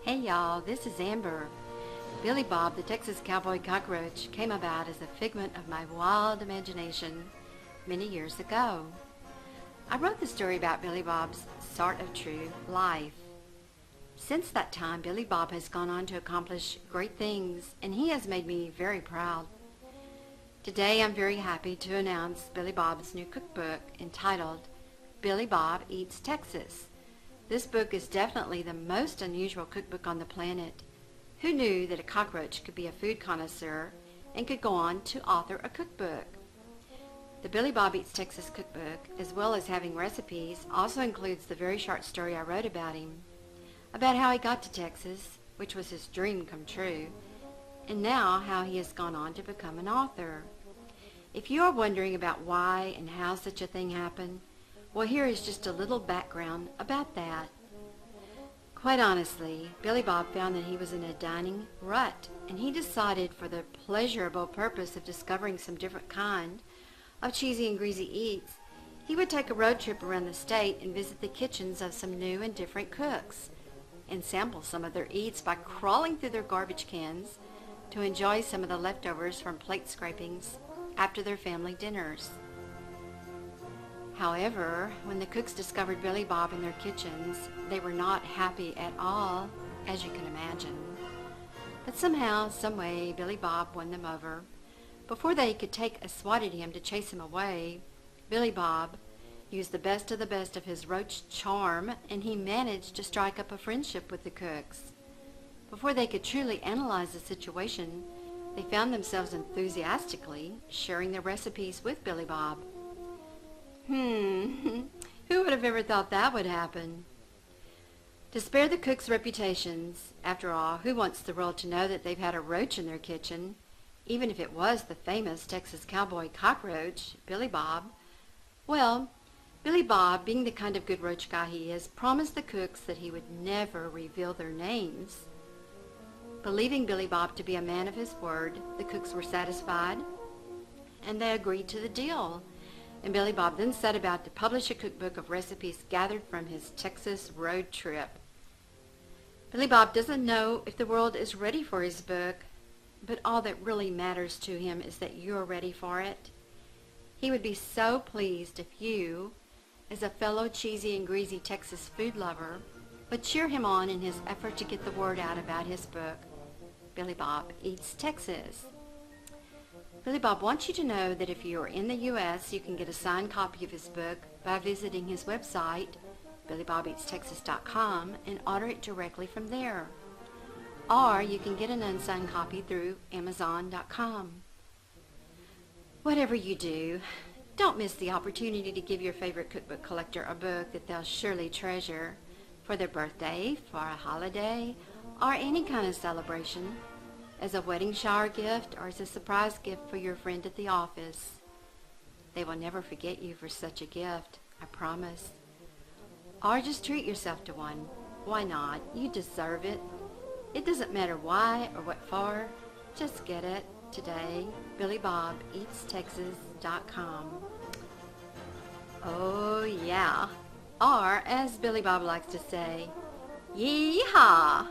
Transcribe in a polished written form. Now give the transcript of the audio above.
Hey y'all, this is Amber. Billy Bob, the Texas Cowboy Cockroach, came about as a figment of my wild imagination many years ago. I wrote the story about Billy Bob's sort of true life. Since that time, Billy Bob has gone on to accomplish great things, and he has made me very proud. Today, I'm very happy to announce Billy Bob's new cookbook entitled Billy Bob Eats Texas. This book is definitely the most unusual cookbook on the planet. Who knew that a cockroach could be a food connoisseur and could go on to author a cookbook? The Billy Bob Eats Texas cookbook, as well as having recipes, also includes the very short story I wrote about him, about how he got to Texas, which was his dream come true, and now how he has gone on to become an author. If you are wondering about why and how such a thing happened, well, here is just a little background about that. Quite honestly, Billy Bob found that he was in a dining rut, and he decided, for the pleasurable purpose of discovering some different kind of cheesy and greasy eats, he would take a road trip around the state and visit the kitchens of some new and different cooks, and sample some of their eats by crawling through their garbage cans to enjoy some of the leftovers from plate scrapings after their family dinners. However, when the cooks discovered Billy Bob in their kitchens, they were not happy at all, as you can imagine. But somehow, someway, Billy Bob won them over. Before they could take a swat at him to chase him away, Billy Bob used the best of his roach charm, and he managed to strike up a friendship with the cooks. Before they could truly analyze the situation, they found themselves enthusiastically sharing their recipes with Billy Bob. Who would have ever thought that would happen? To spare the cooks' reputations, after all, who wants the world to know that they've had a roach in their kitchen, even if it was the famous Texas Cowboy Cockroach, Billy Bob? Well, Billy Bob, being the kind of good roach guy he is, promised the cooks that he would never reveal their names. Believing Billy Bob to be a man of his word, the cooks were satisfied, and they agreed to the deal. And Billy Bob then set about to publish a cookbook of recipes gathered from his Texas road trip. Billy Bob doesn't know if the world is ready for his book, but all that really matters to him is that you're ready for it. He would be so pleased if you, as a fellow cheesy and greasy Texas food lover, would cheer him on in his effort to get the word out about his book, Billy Bob Eats Texas. Billy Bob wants you to know that if you are in the U.S., you can get a signed copy of his book by visiting his website, BillyBobEatsTexas.com, and order it directly from there. Or you can get an unsigned copy through Amazon.com. Whatever you do, don't miss the opportunity to give your favorite cookbook collector a book that they'll surely treasure for their birthday, for a holiday, or any kind of celebration, as a wedding shower gift or as a surprise gift for your friend at the office. They will never forget you for such a gift, I promise. Or just treat yourself to one. Why not? You deserve it. It doesn't matter why or what for. Just get it today. BillyBobEatsTexas.com. Oh yeah. Or, as Billy Bob likes to say, yee-haw!